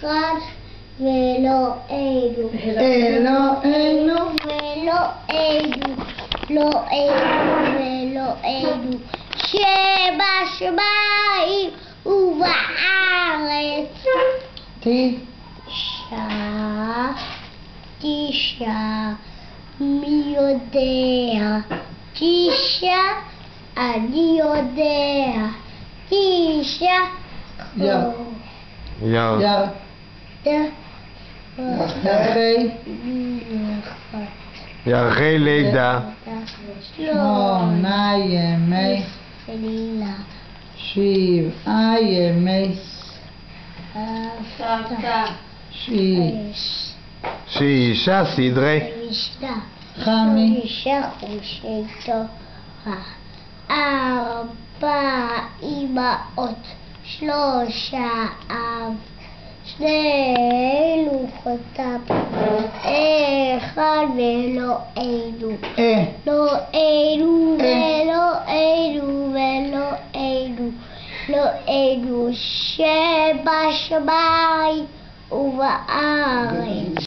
אחד ואלוהינו, אלוהינו, ואלוהינו, ואלוהינו, שבשמיים ובארץ. תשעה, מי יודע? תשעה, אני יודע. תשעה, ירחי לידה, 8 ימי, תפילה, 7 ימי, שישה סדרי, משנה, 5 חושי תורה, 4 אמהות, 3 אב, 2 לוחותיו, 1 ואלוהינו, אלוהינו, אלוהינו שבשמיים ובארץ.